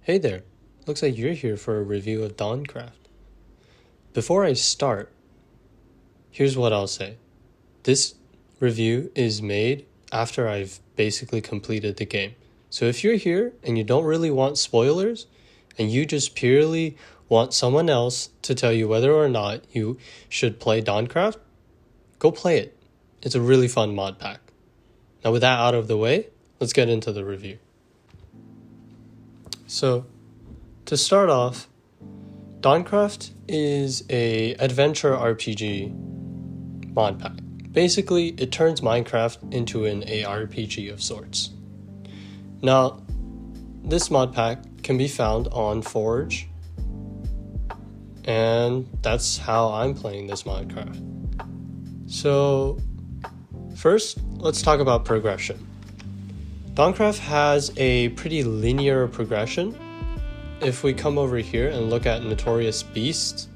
Hey there, looks like you're here for a review of DAWNCRAFT. Before I start, here's what I'll say. This review is made after I've basically completed the game. So if you're here and you don't really want spoilers, and you just purely want someone else to tell you whether or not you should play DAWNCRAFT, go play it. It's a really fun mod pack. Now with that out of the way, let's get into the review. So, to start off, DAWNCRAFT is a adventure RPG mod pack. Basically, it turns Minecraft into an ARPG of sorts. Now, this mod pack can be found on Forge, and that's how I'm playing this Minecraft. So, first, let's talk about progression. DAWNCRAFT has a pretty linear progression. If we come over here and look at Notorious Beasts,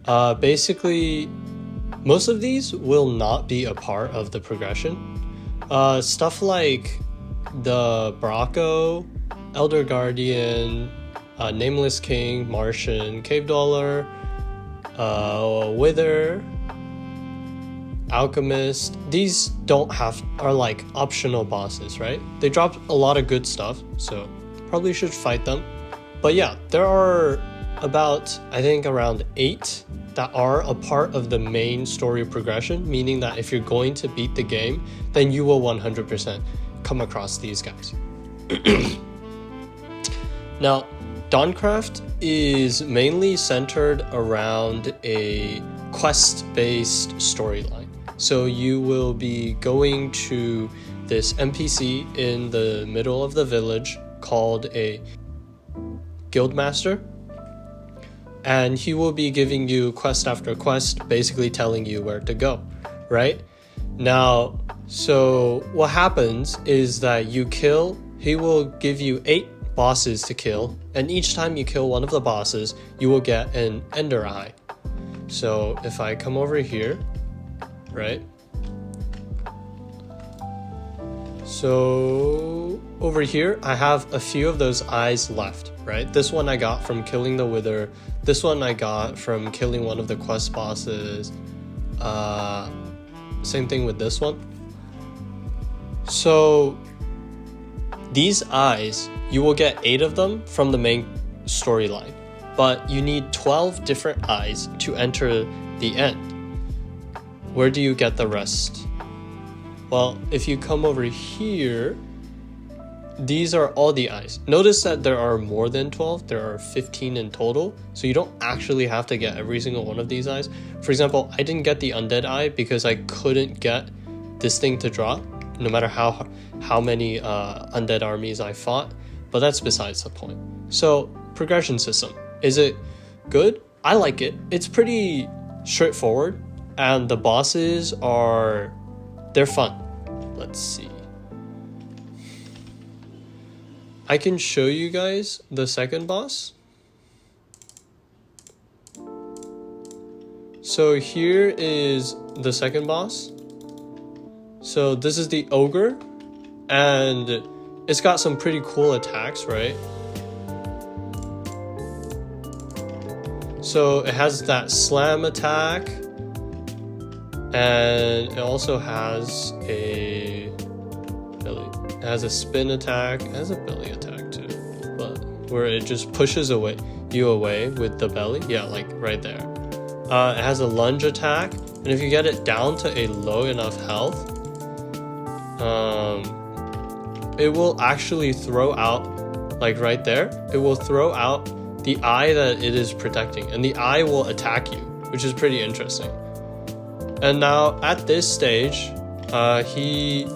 basically most of these will not be a part of the progression. Stuff like the Braco, Elder Guardian, Nameless King, Martian, Cave Dweller, Wither, Alchemist, these are like optional bosses, right? They drop a lot of good stuff, so probably should fight them. But yeah, there are about, I think around 8 that are a part of the main story progression, meaning that if you're going to beat the game, then you will 100% come across these guys. Now, DAWNCRAFT is mainly centered around a quest-based storyline. So you will be going to this NPC in the middle of the village called a guildmaster, and he will be giving you quest after quest, basically telling you where to go, right? Now, so what happens is that he will give you 8 bosses to kill, and each time you kill one of the bosses, you will get an ender eye. So if I come over here, right? So over here, I have a few of those eyes left, right? This one I got from killing the Wither. This one I got from killing one of the quest bosses. Same thing with this one. So these eyes, you will get 8 of them from the main storyline, but you need 12 different eyes to enter the end. Where do you get the rest? Well, if you come over here, these are all the eyes. Notice that there are more than 12, there are 15 in total, so you don't actually have to get every single one of these eyes. For example, I didn't get the undead eye because I couldn't get this thing to drop, no matter how many undead armies I fought, but that's besides the point. So, progression system. Is it good? I like it. It's pretty straightforward. And the bosses they're fun. Let's see. I can show you guys the second boss. So here is the second boss. So this is the ogre, and it's got some pretty cool attacks, right? So it has that slam attack, and it also has a belly. It has a spin attack. It has a belly attack too, but where it just pushes you away with the belly. Yeah, like right there. It has a lunge attack, and if you get it down to a low enough health, it will actually throw out, like right there, it will throw out the eye that it is protecting, and the eye will attack you, which is pretty interesting. And now at this stage, he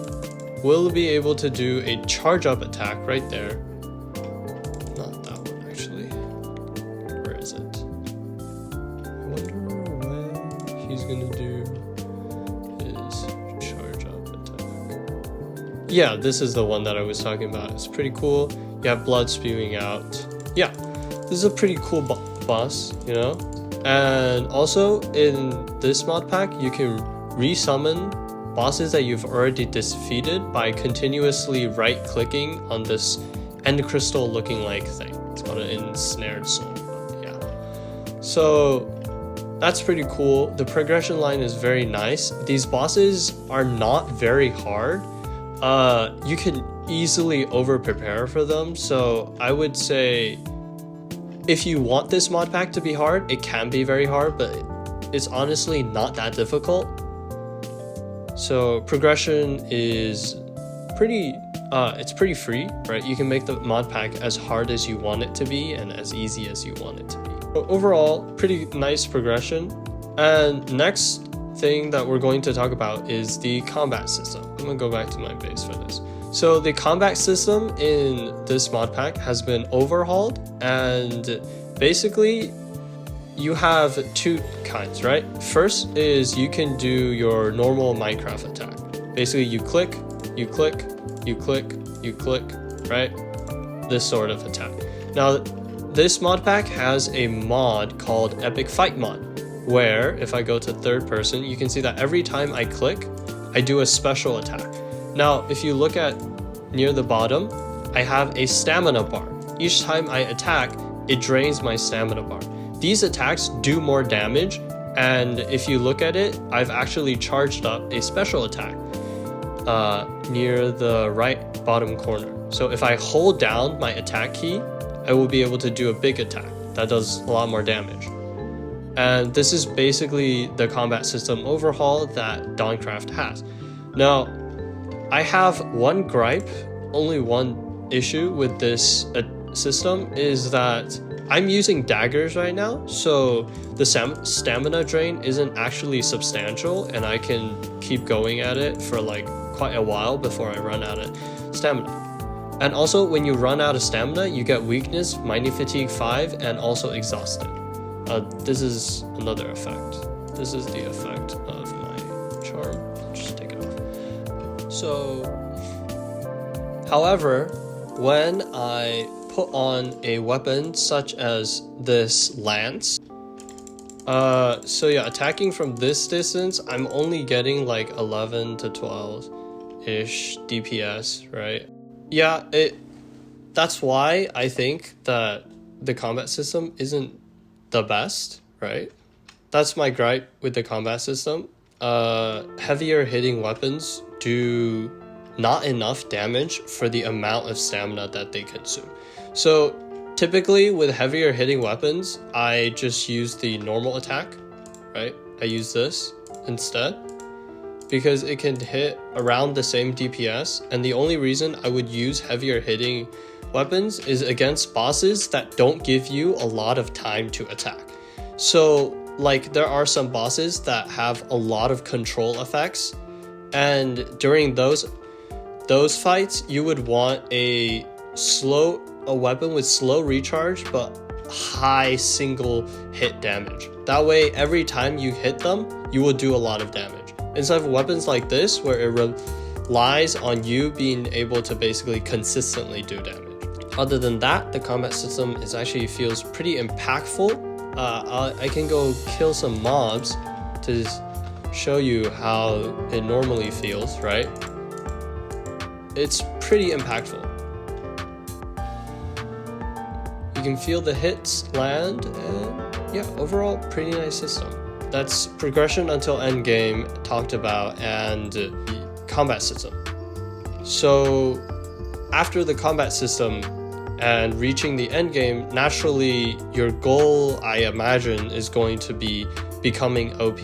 will be able to do a charge up attack right there. Not that one actually. Where is it? I wonder when he's gonna do his charge up attack. Yeah, this is the one that I was talking about. It's pretty cool. You have blood spewing out. Yeah, this is a pretty cool boss, you know? And also in this mod pack, you can resummon bosses that you've already defeated by continuously right-clicking on this end crystal looking like thing. It's called an ensnared soul. Yeah. So that's pretty cool. The progression line is very nice. These bosses are not very hard. You can easily over prepare for them. So I would say if you want this mod pack to be hard, it can be very hard, but it's honestly not that difficult. So progression is pretty it's pretty free, right? You can make the mod pack as hard as you want it to be and as easy as you want it to be. So overall, pretty nice progression. And next thing that we're going to talk about is the combat system. I'm gonna go back to my base for this. So the combat system in this mod pack has been overhauled, and basically you have two kinds, right? First is you can do your normal Minecraft attack. Basically you click, you click, you click, you click, right? This sort of attack. Now, this mod pack has a mod called Epic Fight Mod, where if I go to third person, you can see that every time I click, I do a special attack. Now, if you look at near the bottom, I have a stamina bar. Each time I attack, it drains my stamina bar. These attacks do more damage, and if you look at it, I've actually charged up a special attack near the right bottom corner. So if I hold down my attack key, I will be able to do a big attack that does a lot more damage. And this is basically the combat system overhaul that DAWNCRAFT has. Now, I have one gripe, only one issue with this system is that I'm using daggers right now, so the stamina drain isn't actually substantial, and I can keep going at it for like quite a while before I run out of stamina. And also, when you run out of stamina, you get weakness, mining fatigue 5, and also exhausted. This is another effect. This is the effect of my charm. Just take it off. So, however, when I put on a weapon such as this lance, so yeah, attacking from this distance, I'm only getting like 11 to 12-ish DPS, right? Yeah, that's why I think that the combat system isn't the best, right? That's my gripe with the combat system. Heavier hitting weapons do not enough damage for the amount of stamina that they consume. So typically with heavier hitting weapons, I just use the normal attack, right? I use this instead because it can hit around the same DPS, and the only reason I would use heavier hitting weapons is against bosses that don't give you a lot of time to attack. So like there are some bosses that have a lot of control effects, and during those fights you would want a weapon with slow recharge but high single hit damage. That way every time you hit them you will do a lot of damage, instead of weapons like this where it relies on you being able to basically consistently do damage. Other than that, the combat system feels pretty impactful. I can go kill some mobs to show you how it normally feels, right? It's pretty impactful. You can feel the hits land, and yeah, overall pretty nice system. That's progression until endgame talked about, and the combat system. So after the combat system and reaching the end game, naturally your goal, I imagine, is going to be becoming OP.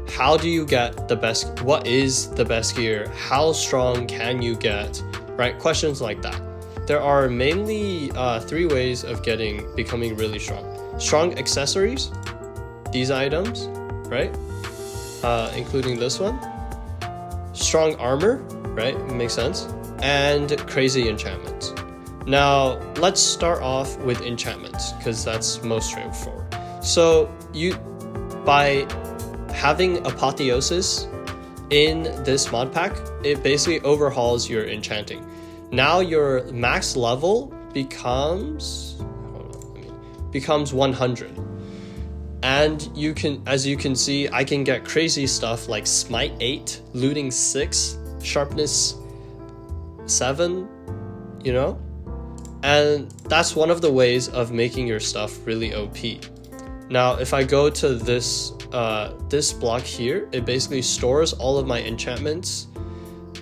How do you get the best? What is the best gear? How strong can you get? Right? Questions like that. There are mainly 3 ways of becoming really strong. Strong accessories, these items, right? Including this one. Strong armor, right? Makes sense. And crazy enchantments. Now, let's start off with enchantments, because that's most straightforward. So, by having Apotheosis in this mod pack, it basically overhauls your enchanting. Now your max level becomes 100. And you can, as you can see, I can get crazy stuff like Smite 8, Looting 6, Sharpness 7, you know? And that's one of the ways of making your stuff really OP. Now, if I go to this this block here, it basically stores all of my enchantments,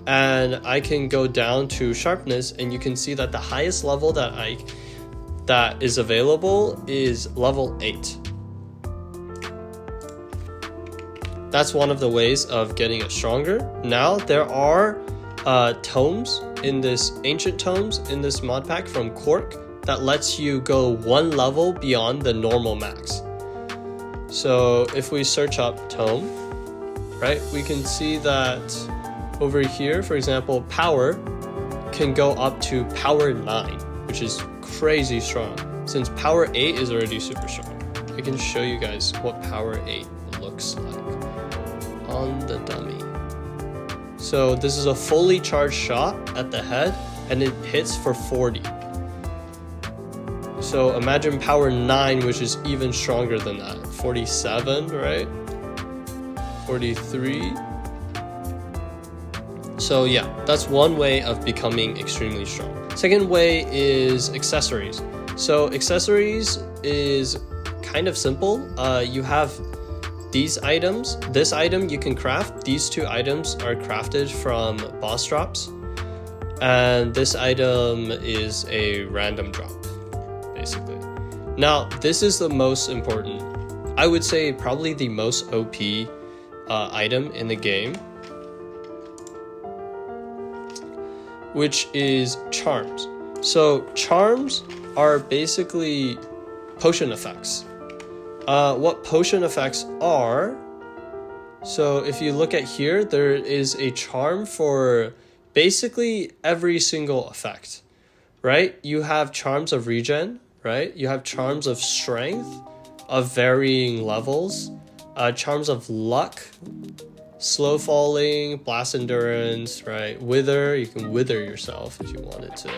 and I can go down to sharpness, and you can see that the highest level that is available is level 8. That's one of the ways of getting it stronger. Now there are tomes in this ancient tomes in this mod pack from Quark that lets you go one level beyond the normal max. So if we search up tome, right, we can see that over here, for example, power can go up to power 9, which is crazy strong, since power 8 is already super strong. I can show you guys what power 8 looks like on the dummy. So this is a fully charged shot at the head, and it hits for 40. So imagine power 9, which is even stronger than that. 47, right? 43. So yeah, that's one way of becoming extremely strong. Second way is accessories. So accessories is kind of simple. You have these items. This item you can craft. These two items are crafted from boss drops. And this item is a random drop, basically. Now, this is the most important. I would say probably the most OP item in the game, which is charms. So charms are basically potion effects. What potion effects are, so if you look at here, there is a charm for basically every single effect, right? You have charms of regen, right? You have charms of strength of varying levels, charms of luck, slow falling, blast endurance, right? Wither, you can wither yourself if you wanted to.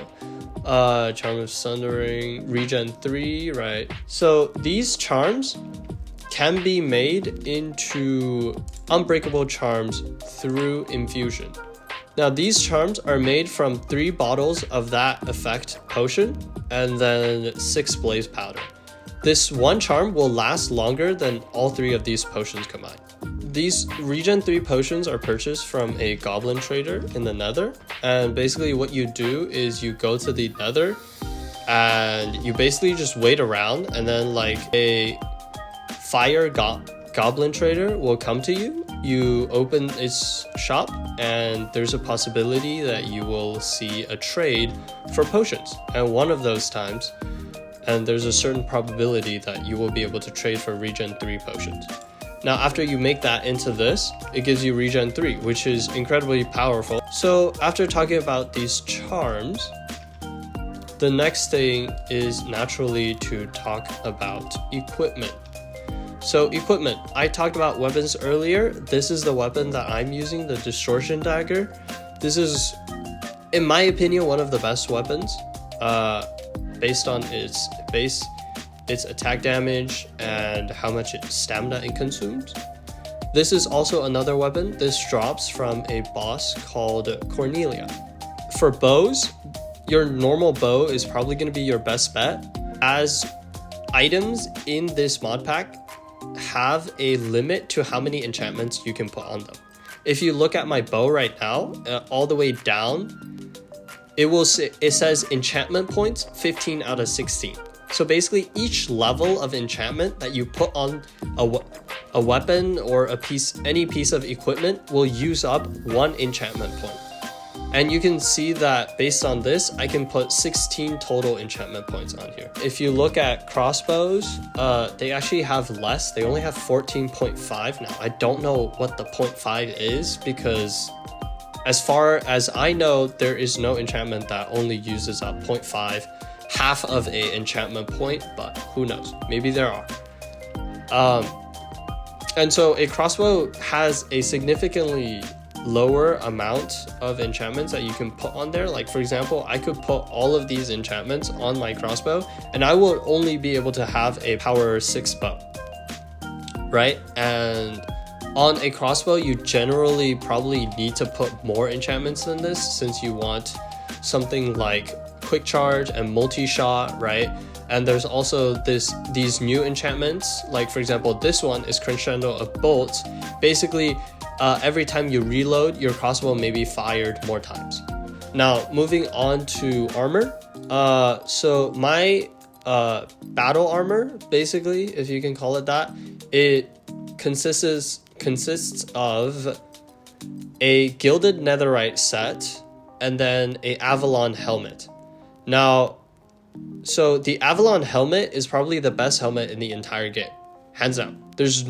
Charm of sundering, regen 3, right? So these charms can be made into unbreakable charms through infusion. Now these charms are made from 3 bottles of that effect potion and then 6 blaze powder. This one charm will last longer than all 3 of these potions combined. These regen 3 potions are purchased from a goblin trader in the nether, and basically what you do is you go to the nether and you basically just wait around, and then like a fire goblin trader will come to you. You open its shop and there's a possibility that you will see a trade for potions, and one of those times, and there's a certain probability that you will be able to trade for regen 3 potions. Now, after you make that into this, it gives you regen 3, which is incredibly powerful. So after talking about these charms, the next thing is naturally to talk about equipment. So equipment, I talked about weapons earlier. This is the weapon that I'm using, the distortion dagger. This is, in my opinion, one of the best weapons, based on its attack damage and how much stamina it consumes. This is also another weapon. This drops from a boss called Cornelia. For bows, your normal bow is probably going to be your best bet, as items in this mod pack have a limit to how many enchantments you can put on them. If you look at my bow right now, all the way down, it says enchantment points 15 out of 16. So basically each level of enchantment that you put on a weapon or any piece of equipment will use up 1 enchantment point. And you can see that based on this, I can put 16 total enchantment points on here. If you look at crossbows, they actually have less. They only have 14.5 now. I don't know what the 0.5 is, because as far as I know, there is no enchantment that only uses up 0.5. half of a enchantment point, but who knows, maybe there are. And so a crossbow has a significantly lower amount of enchantments that you can put on there. Like for example, I could put all of these enchantments on my crossbow and I will only be able to have a power 6 bow, right? And on a crossbow, you generally probably need to put more enchantments than this, since you want something like quick charge and multi-shot, right? And there's also these new enchantments, like for example, this one is Crescendo of Bolts. Basically, every time you reload, your crossbow may be fired more times. Now, moving on to armor. So my battle armor, basically, if you can call it that, it consists of a gilded netherite set and then a Avalon helmet. Now, so the Avalon helmet is probably the best helmet in the entire game, hands down. There's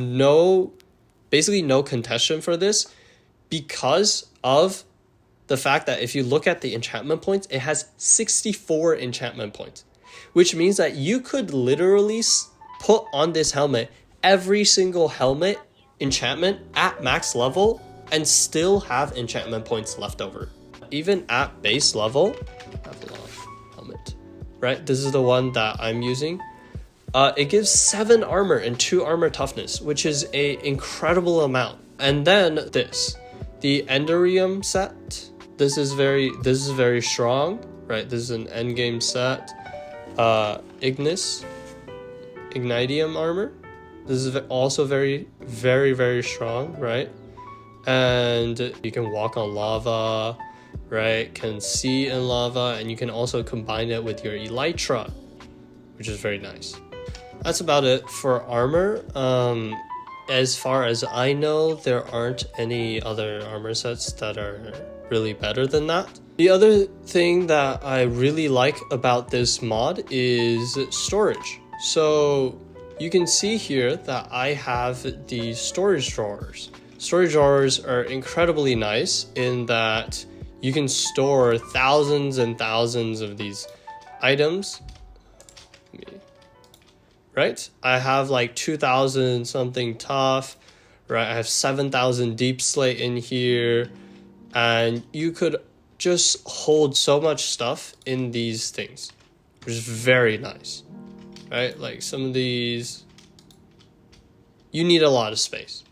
basically no contention for this because of the fact that if you look at the enchantment points, it has 64 enchantment points, which means that you could literally put on this helmet every single helmet enchantment at max level and still have enchantment points left over. Even at base level, Avalon helmet, right? This is the one that I'm using. It gives 7 armor and 2 armor toughness, which is an incredible amount. And then the Enderium set. This is very strong, right? This is an endgame set. Ignitium armor. This is also very, very, very strong, right? And you can walk on lava, right? Can see in lava, and you can also combine it with your Elytra, which is very nice. That's about it for armor. As far as I know, there aren't any other armor sets that are really better than that. The other thing that I really like about this mod is storage. So you can see here that I have these storage drawers. Storage drawers are incredibly nice in that you can store thousands and thousands of these items. Right? I have like 2,000 something tough, right? I have 7,000 deep slate in here, and you could just hold so much stuff in these things, which is very nice, right? Like some of these, you need a lot of space,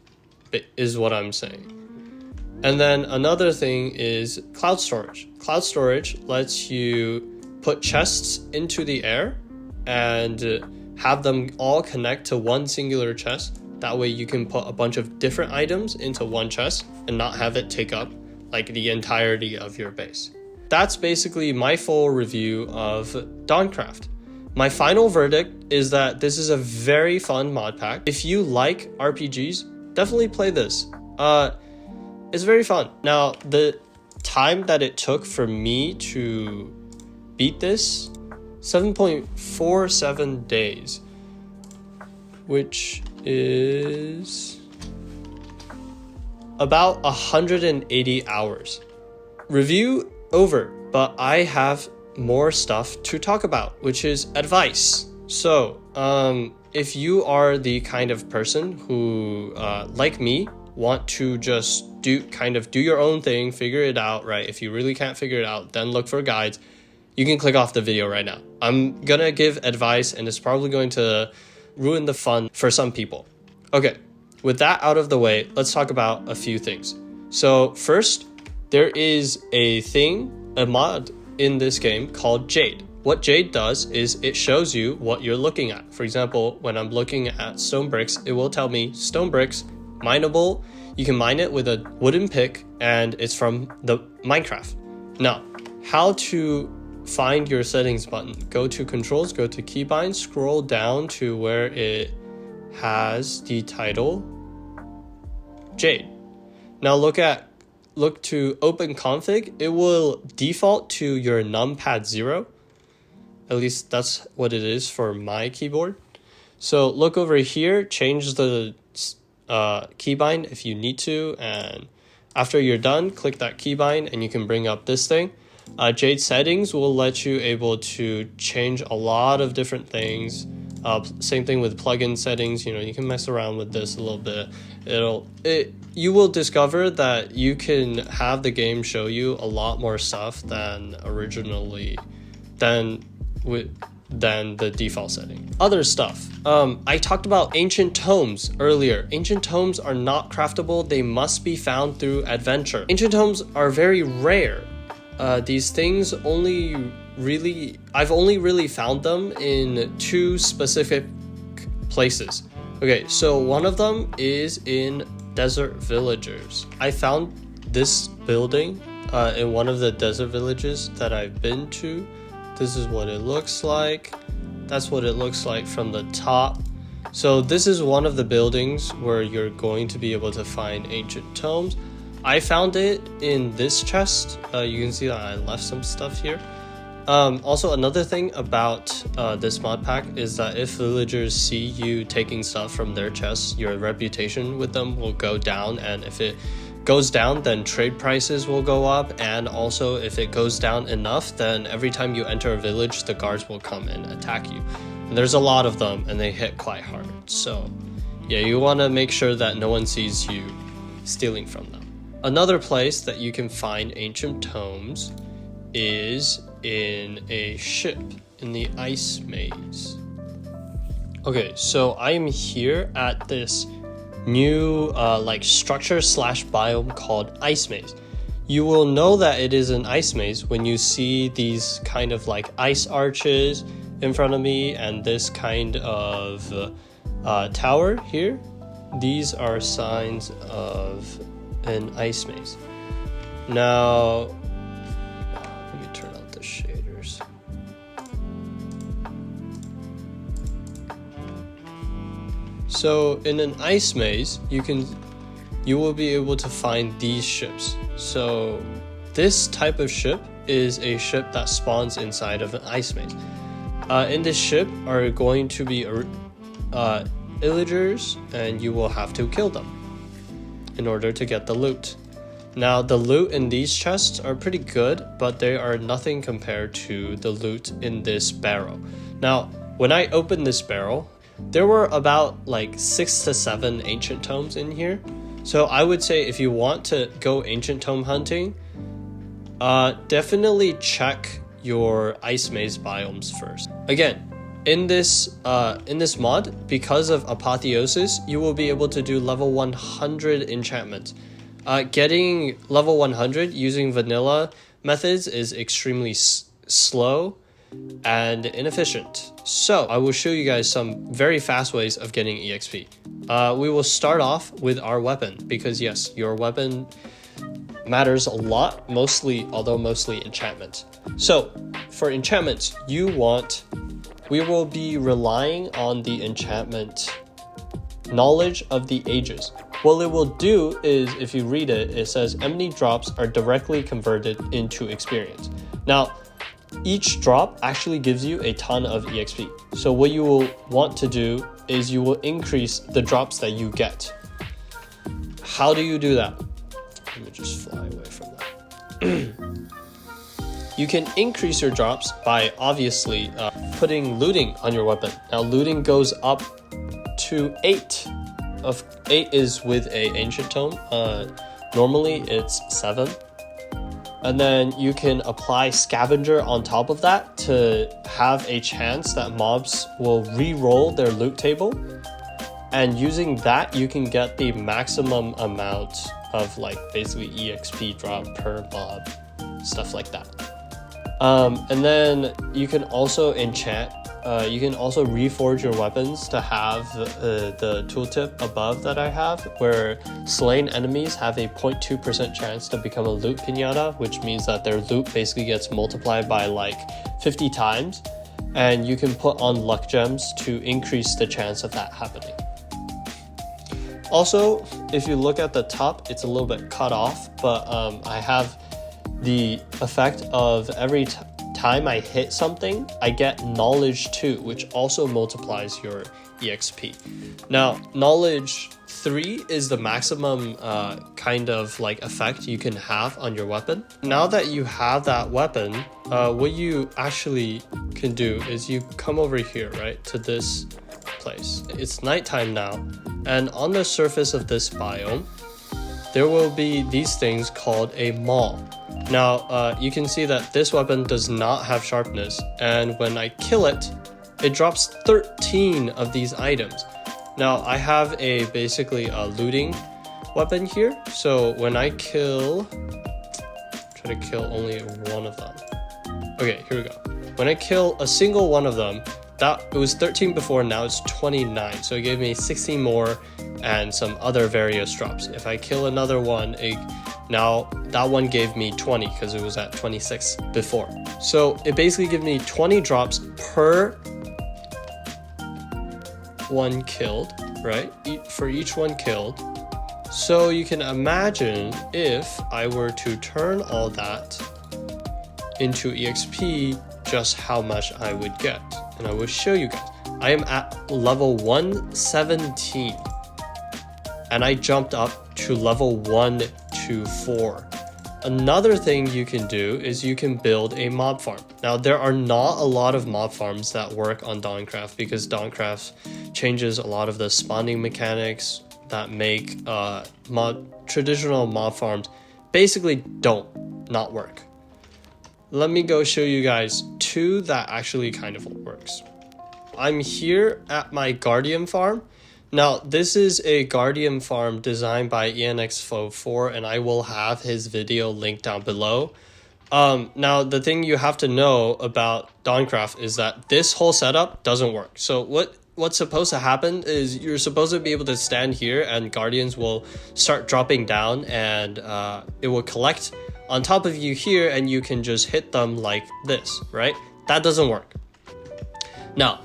is what I'm saying. And then another thing is cloud storage. Cloud storage lets you put chests into the air and have them all connect to one singular chest. That way you can put a bunch of different items into one chest and not have it take up like the entirety of your base. That's basically my full review of DAWNCRAFT. My final verdict is that this is a very fun mod pack. If you like RPGs, definitely play this. It's very fun. Now, the time that it took for me to beat this, 7.47 days, which is about 180 hours. Review over, but I have more stuff to talk about, which is advice. So, if you are the kind of person who, like me, want to just do your own thing, figure it out, right? If you really can't figure it out, then look for guides. You can click off the video right now. I'm gonna give advice and it's probably going to ruin the fun for some people. Okay, with that out of the way, let's talk about a few things. So first, there is a mod in this game called Jade. What Jade does is it shows you what you're looking at. For example, when I'm looking at stone bricks, it will tell me stone bricks, mineable. You can mine it with a wooden pick and it's from the Minecraft. Now, how to find your settings button? Go to controls, go to keybind, scroll down to where it has the title Jade. Now look to open config. It will default to your numpad 0. At least that's what it is for my keyboard. So look over here, change the keybind if you need to, and after you're done, click that keybind and you can bring up this thing. Jade settings will let you able to change a lot of different things. Same thing with plugin settings. You know, you can mess around with this a little bit. You will discover that you can have the game show you a lot more stuff than the default setting. Other stuff. I talked about ancient tomes earlier. Ancient tomes are not craftable. They must be found through adventure. Ancient tomes are very rare. These things only only really found them in 2 specific places. Okay, so one of them is in Desert Villagers. I found this building in one of the desert villages that I've been to. This is what it looks like. That's what it looks like from the top. So this is one of the buildings where you're going to be able to find ancient tomes. I found it in this chest. You can see that I left some stuff here. Also, another thing about this mod pack is that if villagers see you taking stuff from their chests, your reputation with them will go down, and if it goes down, then trade prices will go up, and also if it goes down enough, then every time you enter a village, the guards will come and attack you. And there's a lot of them, and they hit quite hard. So yeah, you want to make sure that no one sees you stealing from them. Another place that you can find ancient tomes is in a ship in the ice maze. Okay, so I am here at this new like structure / biome called ice maze. You will know that it is an ice maze when you see these kind of like ice arches in front of me and this kind of tower here. These are signs of an ice maze. Now let me turn out the shaders. So in an ice maze, you will be able to find these ships. So this type of ship is a ship that spawns inside of an ice maze. In this ship are going to be villagers, and you will have to kill them in order to get the loot. Now the loot in these chests are pretty good, but they are nothing compared to the loot in this barrel. Now when I opened this barrel, there were about like 6 to 7 ancient tomes in here. So I would say if you want to go ancient tome hunting, definitely check your ice maze biomes first. Again, in this mod, because of apotheosis, you will be able to do level 100 enchantments. Getting level 100 using vanilla methods is extremely slow and inefficient. So I will show you guys some very fast ways of getting EXP. We will start off with our weapon, because yes, your weapon matters a lot, mostly enchantments. So for enchantments, we will be relying on the enchantment Knowledge of the Ages. What it will do is, if you read it, it says enemy drops are directly converted into experience. Now, each drop actually gives you a ton of EXP. So what you will want to do is you will increase the drops that you get. How do you do that? Let me just fly away from that. You can increase your drops by obviously putting looting on your weapon. Now looting goes up to 8. 8 is with a ancient tome. Normally it's 7. And then you can apply scavenger on top of that to have a chance that mobs will re-roll their loot table. And using that, you can get the maximum amount of like basically EXP drop per mob, stuff like that. And then you can also enchant. You can also reforge your weapons to have the tooltip above that I have, where slain enemies have a 0.2% chance to become a loot pinata, which means that their loot basically gets multiplied by like 50 times. And you can put on luck gems to increase the chance of that happening. Also, if you look at the top, it's a little bit cut off, but I have the effect of every time I hit something, I get knowledge 2, which also multiplies your EXP. Now, knowledge 3 is the maximum kind of like effect you can have on your weapon. Now that you have that weapon, what you actually can do is you come over here, right, to this place. It's nighttime now, and on the surface of this biome, there will be these things called a maw. Now, you can see that this weapon does not have sharpness, and when I kill it, it drops 13 of these items. Now, I have basically a looting weapon here, so when I try to kill only one of them. Okay, here we go. when I kill a single one of them, it was 13 before, now it's 29. So it gave me 16 more and some other various drops. If I kill another one, now that one gave me 20 because it was at 26 before. So it basically gives me 20 drops per one killed, right? For each one killed. So you can imagine if I were to turn all that into EXP, just how much I would get. And I will show you guys. I am at level 117 and I jumped up to level 124. Another thing you can do is you can build a mob farm. Now there are not a lot of mob farms that work on DAWNCRAFT because DAWNCRAFT changes a lot of the spawning mechanics that make traditional mob farms basically not work. Let me go show you guys two that actually kind of works. I'm here at my Guardian farm. Now, this is a Guardian farm designed by ENX4, and I will have his video linked down below. Now, the thing you have to know about DAWNCRAFT is that this whole setup doesn't work. So what's supposed to happen is you're supposed to be able to stand here and Guardians will start dropping down and it will collect on top of you here and you can just hit them like this, right? That doesn't work. Now,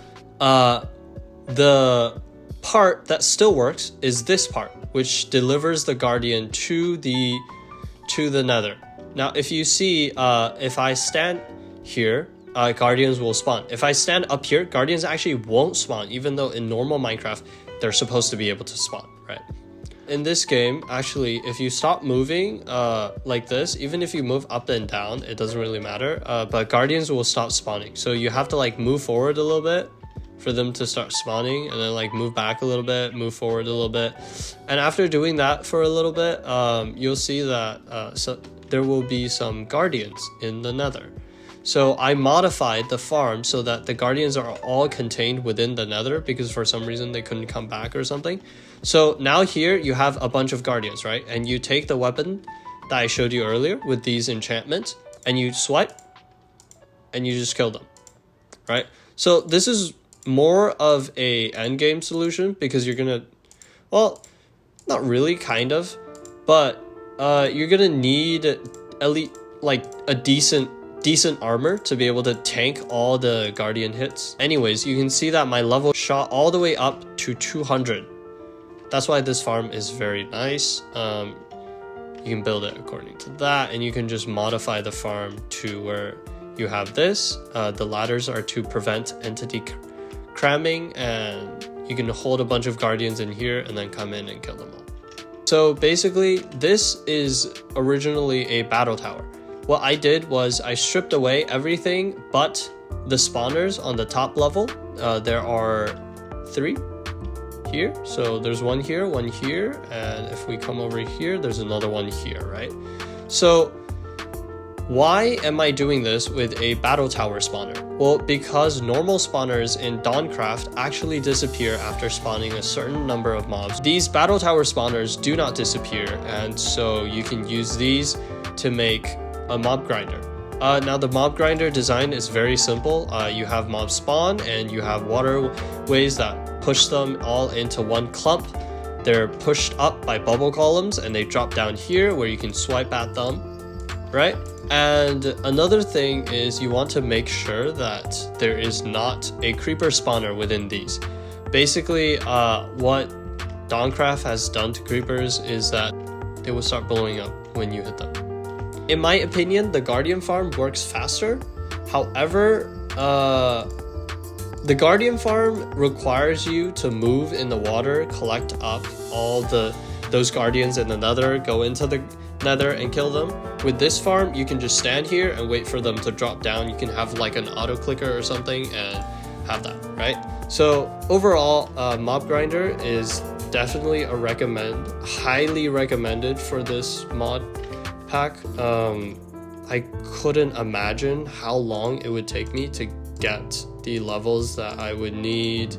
the part that still works is this part, which delivers the Guardian to the Nether. Now, if you see, if I stand here, Guardians will spawn. If I stand up here, Guardians actually won't spawn, even though in normal Minecraft, they're supposed to be able to spawn, right? In this game, actually, if you stop moving like this, even if you move up and down, it doesn't really matter, but Guardians will stop spawning. So you have to like move forward a little bit for them to start spawning, and then like move back a little bit, move forward a little bit. And after doing that for a little bit, you'll see that so there will be some Guardians in the Nether. So I modified the farm so that the Guardians are all contained within the Nether because for some reason they couldn't come back or something. So now here you have a bunch of Guardians, right? And you take the weapon that I showed you earlier with these enchantments and you swipe and you just kill them, right? So this is more of a endgame solution because you're gonna, well, not really, kind of, but you're gonna need at least like a decent armor to be able to tank all the Guardian hits. Anyways, you can see that my level shot all the way up to 200. That's why this farm is very nice. You can build it according to that, and you can just modify the farm to where you have this. The ladders are to prevent entity cramming, and you can hold a bunch of Guardians in here and then come in and kill them all. So basically, this is originally a battle tower. What I did was I stripped away everything but the spawners on the top level. There are 3 here. So there's one here, and if we come over here, there's another one here, right? So why am I doing this with a battle tower spawner? Well, because normal spawners in DAWNCRAFT actually disappear after spawning a certain number of mobs. These battle tower spawners do not disappear, and so you can use these to make a mob grinder. Now the mob grinder design is very simple. You have mob spawn and you have waterways that push them all into one clump. They're pushed up by bubble columns and they drop down here where you can swipe at them, right? And another thing is you want to make sure that there is not a creeper spawner within these. Basically, what DAWNCRAFT has done to creepers is that they will start blowing up when you hit them. In my opinion, the Guardian farm works faster. However, the Guardian farm requires you to move in the water, collect up all those Guardians in the Nether, go into the Nether and kill them. With this farm, you can just stand here and wait for them to drop down. You can have like an auto clicker or something and have that, right? So overall, Mob Grinder is definitely a highly recommended for this mod pack. I couldn't imagine how long it would take me to get the levels that I would need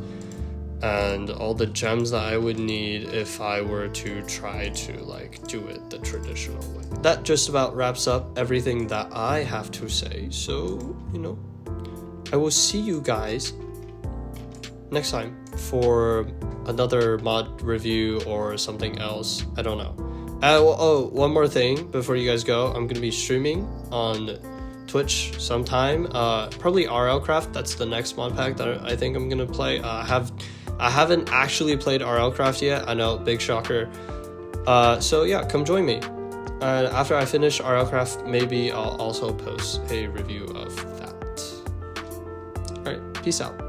and all the gems that I would need if I were to try to like do it the traditional way. That just about wraps up everything that I have to say. So, I will see you guys next time for another mod review or something else. I don't know. Oh, one more thing before you guys go. I'm gonna be streaming on Twitch sometime. Probably RLCraft. That's the next mod pack that I think I'm gonna play. I haven't actually played RLCraft yet. I know, big shocker. So yeah, come join me. And after I finish RLCraft, maybe I'll also post a review of that. All right, peace out.